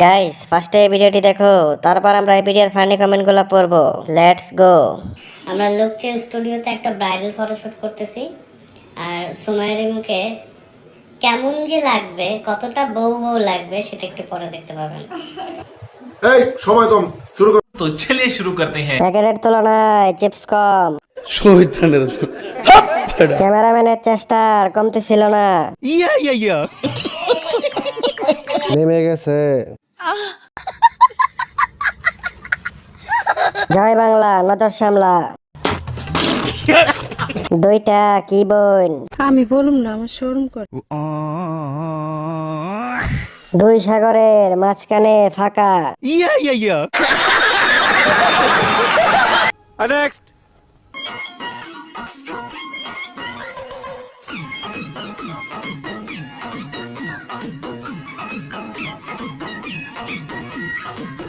Guys ফার্স্টে ভিডিওটি দেখো, তারপর আমরা এই ভিডিওর ফানি কমেন্টগুলো পড়বো। Let's go. আমরা লুক চেঞ্জ স্টুডিওতে একটা ব্রাইডাল ফটোশুট করতেছি, আর সুমাইয়ের মুখে কেমন যে লাগবে, কতটা বউ বউ লাগবে সেটা একটু পরে দেখতে পাবেন। এই সময় কম, শুরু কর। तो चलिए शुरू करते हैं। প্যাকেটের তুলনায় চিপস কম, ক্যামেরাম্যানের চেষ্টা আর কমতে ছিল না। নেমে গেছে। জয় বাংলা, নজর সামলা। দুইটা কি বোন, আমি বলুম না, আমার শরম করে। দুই সাগরের মাঝখানে ফাঁকা।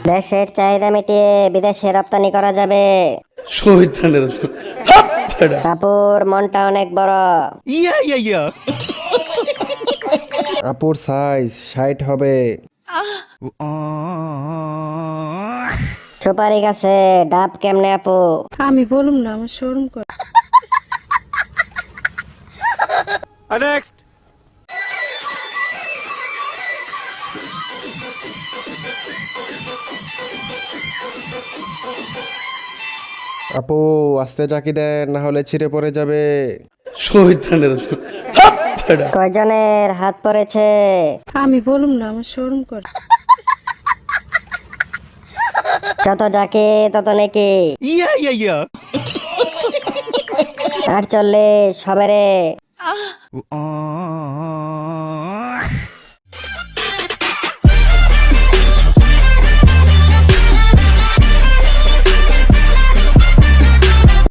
দেশের চাহিদা মিটিয়ে বিদেশে রপ্তানি করা যাবে। কাপড় মনটা অনেক বড়। আপুর সাইজ 60 হবে। সুপারি গাছে ডাব কেমনে আপু? আমি বলুম না, আমার শরম করে। আপু আস্তে চাকি দেন, না হলে ছিঁড়ে পড়ে যাবে। কয়জনের হাত পড়েছে? আমি বলুম না, আমার শরম করে। যত যাকে তত নাকি। 48 সবেরে।